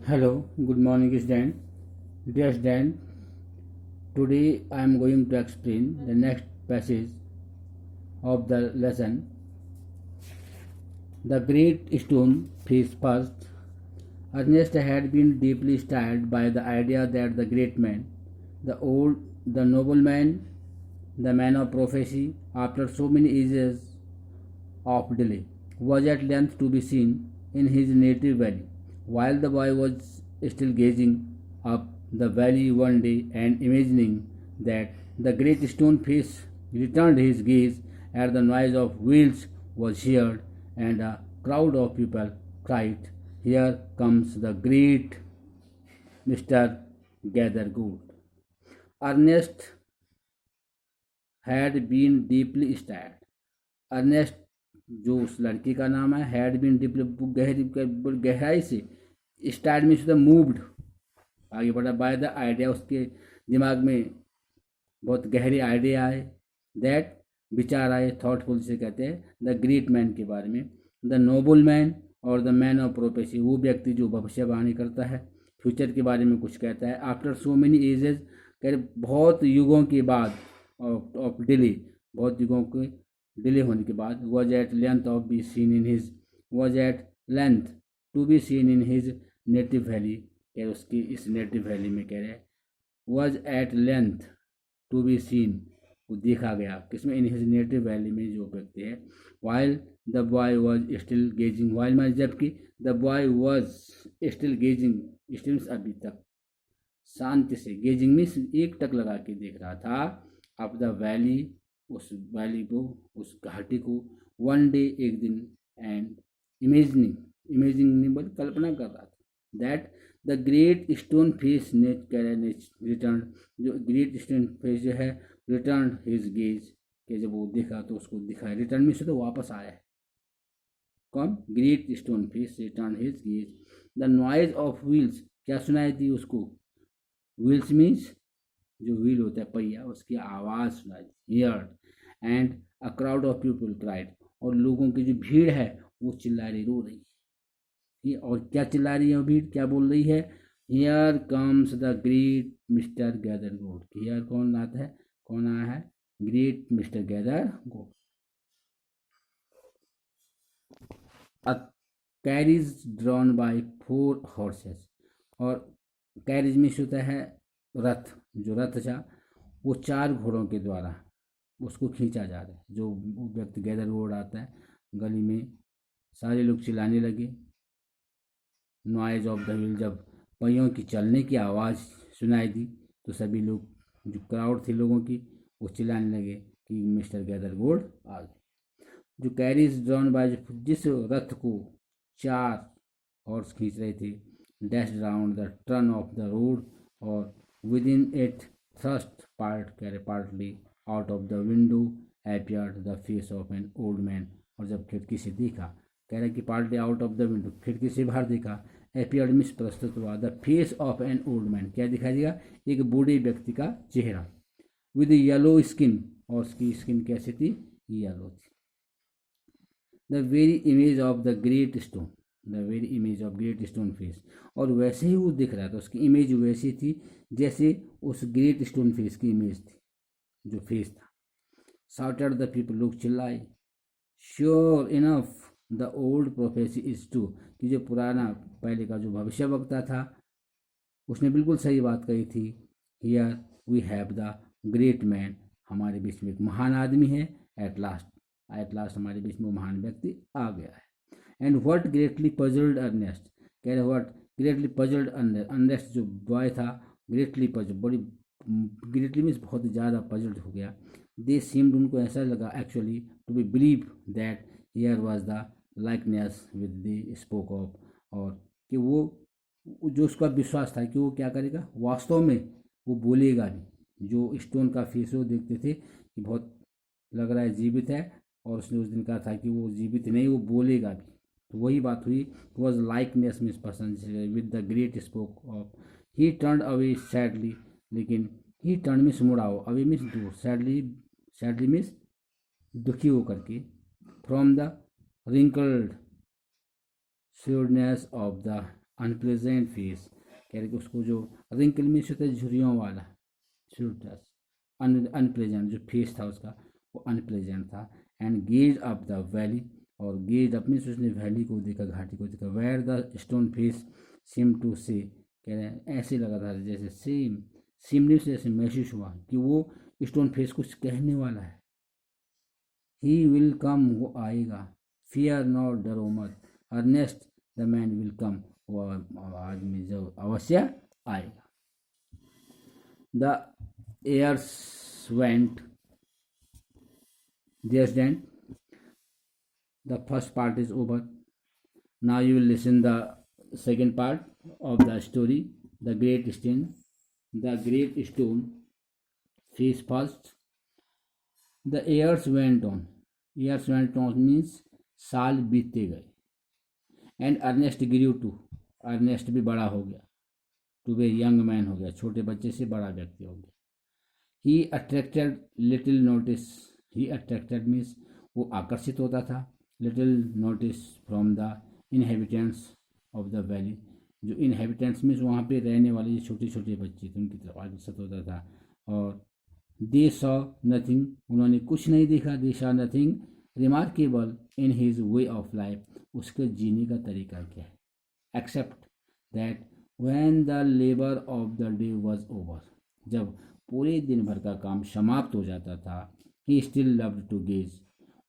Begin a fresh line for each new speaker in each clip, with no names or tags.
Hello, good morning, student. Dear student, today I am going to explain the next passage of the lesson. The great stone face first. Ernest had been deeply stirred by the idea that the great man, the nobleman, the man of prophecy, after so many ages of delay, was at length to be seen in his native valley. While the boy was still gazing up the valley one day and imagining that the great stone face returned his gaze at the noise of wheels was heard and a crowd of people cried, "Here comes the great Mr. Gathergood." Ernest had been deeply stirred. Ernest जो उस लड़की का नाम है had been deeply गहराई से start में शुदा मूव्ड आगे बढ़ा बाय द आइडिया उसके दिमाग में बहुत गहरे आइडिया आए दैट विचार आए थॉटफुल से कहते हैं द ग्रेट मैन के बारे में द नोबल मैन और द मैन ऑफ प्रोफेसी वो व्यक्ति जो भविष्यवाणी करता है फ्यूचर के बारे में कुछ कहता है आफ्टर सो मेनी एजेस कह रहे बहुत युगों के बाद ऑफ डिले बहुत युगों के डिले होने के बाद was at length of be seen in his was at length to be seen in his native valley कह रहे उसकी इस नेटिव वैली में कह रहे was at length to be seen वो देखा गया किसमें इन हिज नेटिव वैली में जो व्यक्ति है while the boy was still gazing while में जबकि the boy was still gazing still अभी तक शांति से गेजिंग में एक टक लगा के देख रहा था अब द वैली उस वैली को उस घाटी को वन डे एक दिन एंड इमेजिंग नहीं बोल कल्पना कर रहा था that the great stone face return जो ग्रेट स्टोन फेस जो है रिटर्न हिज गेज के जब वो देखा तो उसको दिखाया रिटर्न में से तो वापस आया है कौन great stone face return his gaze the noise of wheels क्या सुनाई थी उसको व्हील्स मीन्स जो व्हील होता है पहिया उसकी आवाज़ सुनाई दी heard and a crowd of people cried और लोगों की जो भीड़ है वो चिल्ला रही रो रही है और क्या चिल्ला रही है वो भीड़ क्या बोल रही है here comes the great mister Gathergold here कौन आता है कौन आया है great mister Gathergold a carriage drawn by 4 horses और कैरिज में होता है रथ जो रथ था वो 4 घोड़ों के द्वारा उसको खींचा जा रहा है जो व्यक्ति गैदरगोड आता है गली में सारे लोग चिल्लाने लगे नॉइज ऑफ द व्हील जब पहियों की चलने की आवाज़ सुनाई दी तो सभी लोग जो क्राउड थी लोगों की वो चिल्लाने लगे कि मिस्टर गैदरगोड आ गए जो कैरीज ड्रॉन बाय जिस रथ को 4 हॉर्स खींच रहे थे dash round the turn off the road और within it thrust partly out of the window appeared the face of an old man और जब खिड़की से देखा कह रहे कि partly out of the window खिड़की से बाहर देखा appeared मिस प्रस्तुत हुआ the face of an old man क्या दिखाई देगा एक बूढ़े व्यक्ति का चेहरा विद येलो स्किन और उसकी स्किन कैसी थी येलो थी the very image of the great stone the very image of great stone face और वैसे ही वो दिख रहा था उसकी इमेज वैसी थी जैसे उस ग्रेट स्टोन फेस की इमेज थी जो फेस था शाउटेड द पीपल लोग चिल्लाए sure enough the old prophecy is true कि जो पुराना पहले का जो भविष्य वक्ता था उसने बिल्कुल सही बात कही थी here we have the great man हमारे बीच में एक महान आदमी है एट लास्ट हमारे बीच में महान व्यक्ति आ गया है and what greatly puzzled Ernest कह रहे व्हाट ग्रेटली पजल्ड अर्नेस्ट जो बॉय था ग्रेटली पजल्ड बड़ी ग्रेटली मीन्स बहुत ज़्यादा पजल्ड हो गया दे सीम्ड उनको ऐसा लगा actually to be believe that here was the likeness with the spoke of और कि वो जो उसका विश्वास था कि वो क्या करेगा वास्तव में वो बोलेगा भी जो स्टोन का फेस वो देखते थे कि बहुत लग रहा है जीवित है और उसने उस दिन कहा था कि वो जीवित नहीं वो बोलेगा भी तो वही बात हुई वॉज लाइकनेस मीन्स पसंद with the great spoke of he turn away sadly लेकिन ही टर्न मीन्स मुड़ाओ अवे मीन्स दूर सैडली मीन्स दुखी होकर के from the wrinkled sureness of the unpleasant face, कह रहे कि उसको जो रिंकल मीन्स होता है झुर्रियों वाला, शूटर्स, अनप्लेजेंट जो फेस था उसका वो अनप्लेजेंट था। And gaze up the valley, और गेज अप मीन्स उसने वैली को देखा, घाटी को देखा। Where the stone face seem to से, कह रहे हैं ऐसे लगा था जैसे सेम सिमली से ऐसे महसूस हुआ कि वो स्टोन फेस कुछ कहने वाला है। ही विल कम, वो आएगा। फियर नॉट, डरो मत। Ernest the man will come, वो आदमी जो अवश्य आएगा। The years went there stand, the first part is over. Now you will listen the second part of the story, the great stone. The great stone face first. The years went on. Years went on means साल बीतते गए। And Ernest grew to, Ernest भी बड़ा हो गया। To bay young man हो गया, छोटे बच्चे से बड़ा व्यक्ति हो गया। ही अट्रैक्टेड लिटिल नोटिस, ही अट्रैक्टेड मीन्स वो आकर्षित होता था। Little notice from the inhabitants of the valley, जो इनहेबिटेंट्स मीन्स वहाँ पे रहने वाले जो छोटे छोटे बच्चे थे उनकी तरफ आकर्षित होता था। और दे सॉ नथिंग, उन्होंने कुछ नहीं देखा। They saw nothing remarkable in his way of life, उसके जीने का तरीका क्या है। Except that when the labour of the day was over, जब पूरे दिन भर का काम समाप्त हो जाता था। He still loved to gaze,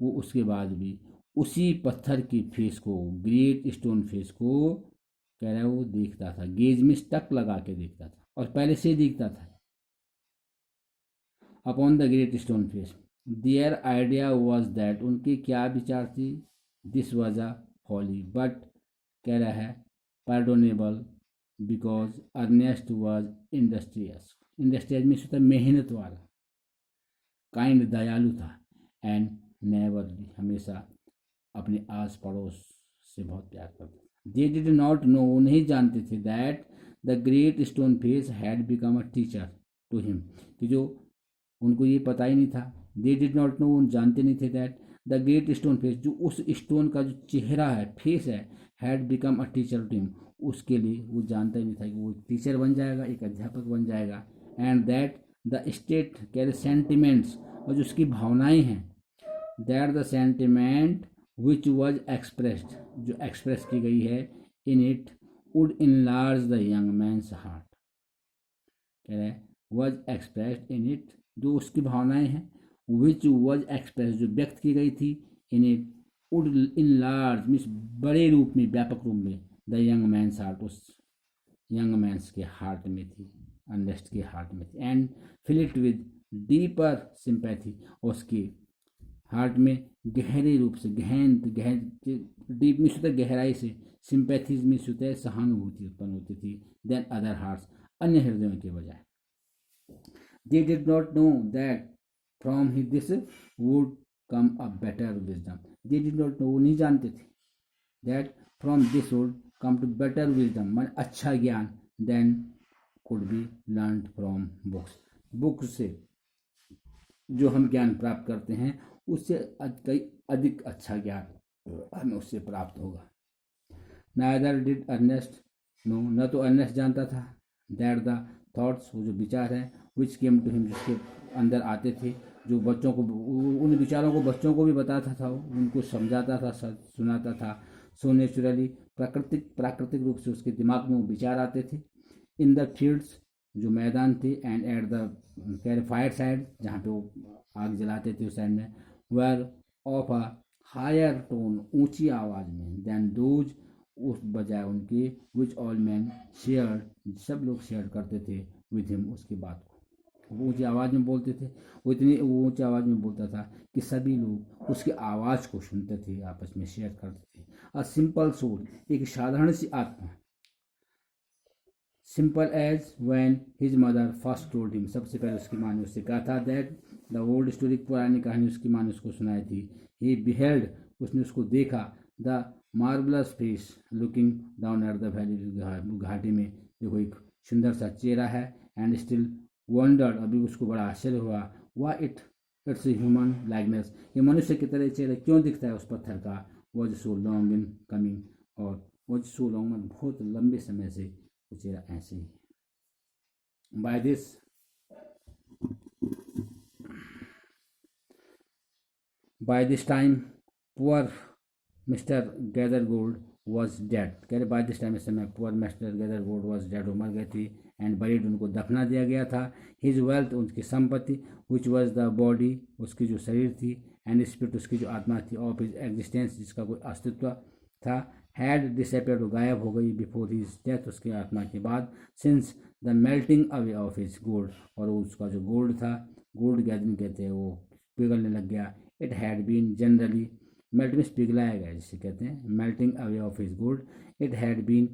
वो उसके बाद भी उसी पत्थर की फेस को, ग्रेट स्टोन फेस को कह रहा है वो देखता था। गेज में टक लगा के देखता था और पहले से देखता था। Upon the great stone face their idea was that, उनके क्या विचार थी। This was a folly, but कह रहा है pardonable because Ernest was industrious. Industrious में होता है मेहनत वाला। काइंड, दयालु था। एंड नेवरली, हमेशा अपने आस पड़ोस से बहुत प्यार करते। दे डिड नॉट नो, नहीं जानते थे। That the great stone face had become a teacher to him, कि जो उनको ये पता ही नहीं था। दे डिड नॉट नो, उन जानते नहीं थे। That the great stone face, जो उस स्टोन का जो चेहरा है, फेस है, had become a teacher to him, उसके लिए वो जानता ही नहीं था कि वो टीचर बन जाएगा, एक अध्यापक बन जाएगा। And that the state care sentiments, और जो उसकी भावनाएं हैं। That the sentiment which was expressed, जो एक्सप्रेस की गई है, in it would enlarge the young man's heart, कह रहे हैं वॉज एक्सप्रेस्ड इन इट, जो उसकी भावनाएं हैं। विच वॉज एक्सप्रेस, जो व्यक्त की गई थी। In it would enlarge means बड़े रूप में, व्यापक रूप में। द यंग मैन्स हार्ट, उस यंग मैन्स के हार्ट में थी, अर्नेस्ट के हार्ट में थी। And fill it with deeper sympathy, उसकी हार्ट में गहरे रूप से, डीप मीन्स होता है गहराई से, सिंपैथीज मीन्स होता है सहानुभूति उत्पन्न होती थी। देन अदर हार्ट्स, अन्य हृदयों के बजाय। They did not know that from this would come a better wisdom, they did not know, वो नहीं जानते थे। That from this would come to better wisdom, मन अच्छा ज्ञान। Then could be learn from books, book से जो हम ज्ञान प्राप्त करते हैं उससे कई अधिक अच्छा ज्ञान हमें उससे प्राप्त होगा। नाइदर डिड अर्नेस्ट नो, न तो अर्नेस्ट जानता था। दैट द थॉट्स, वो जो विचार हैं, विच केम टू हिम, जिसके अंदर आते थे, जो बच्चों को, उन विचारों को बच्चों को भी बताता था, उनको समझाता था, सुनाता था। सो नेचुरली, प्राकृतिक रूप से उसके दिमाग में वो विचार आते थे। इन द फील्ड्स, जो मैदान थे। And at the fireside, जहाँ पे वो आग जलाते थे उस साइड में। Were of a higher tone, ऊंची आवाज़ में। देन दोज, उस बजाय उनके, विच ऑल मैन शेयर, सब लोग शेयर करते थे विद हिम, उसकी बात को। वो ऊंची आवाज़ में बोलते थे, वो इतनी ऊंची आवाज़ में बोलता था कि सभी लोग उसकी आवाज़ को सुनते थे, आपस में शेयर करते थे। अ सिंपल सोल, एक साधारण सी आत्मा। Simple as when his mother first told him, सबसे पहले उसकी माँ ने उससे कहा था। दैट द ओल्ड स्टोरी, पुरानी कहानी उसकी माँ ने उसको सुनाई थी। ही बिहेल्ड, उसने उसको देखा। The marvellous face looking down at the valley, घाटी में देखो एक सुंदर सा चेहरा है। एंड स्टिल वंडर्ड, अभी उसको बड़ा आश्चर्य हुआ। वाई इट्स ह्यूमन लाइकनेस, ये मनुष्य की तरह चेहरा क्यों दिखता है उस पत्थर का। Was so long in coming, और वो सो लॉन्ग में बहुत लंबे समय से वो चेहरा ऐसे ही। By this By this time, poor Mr. Gathergold was dead. कह रहे by this time इस समय poor Mr. Gathergold was dead, वो मर गए थी and buried, उनको दफना दिया गया था. His wealth, उनकी संपत्ति, which was the body, उसकी जो शरीर थी, and spirit, उसकी जो आत्मा थी, of his existence, जिसका कोई अस्तित्व था, had disappeared, गायब हो गई before his death, उसकी आत्मा के बाद, since the melting away of his gold, और उसका जो गोल्ड था, गोल्ड गैदरिंग कहते हैं, वो पिघलने लग गया. It had been generally, melt means पिघलाया गया जिसे कहते हैं, melting away of his gold. It had been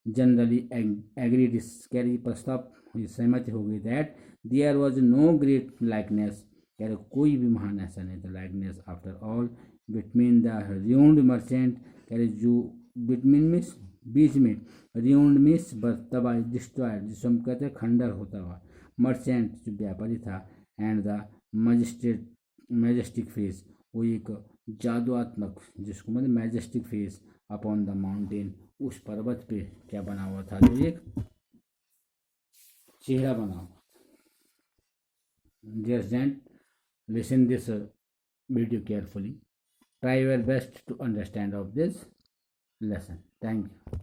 generally agreed, carry प्रस्ताव सहमति हो गई that there was no great likeness, कह रहे कोई भी महान ऐसा नहीं था, likeness after all, between the ruined merchant, कह रहे जो बिटवीन मीन्स बीच में, रियून्ड मीन्स तबाही, डिस्ट्रॉयड जिसको हम कहते हैं खंडर होता हुआ, मर्चेंट जो व्यापारी था, एंड द मैजेस्टिक फेस, वो एक जादुआत्मक जिसको मतलब majestic face upon the mountain, उस पर्वत पे क्या बना हुआ था, जो एक चेहरा बना हुआ था. Dear student, listen this video carefully, try your best to understand of this lesson. Thank you.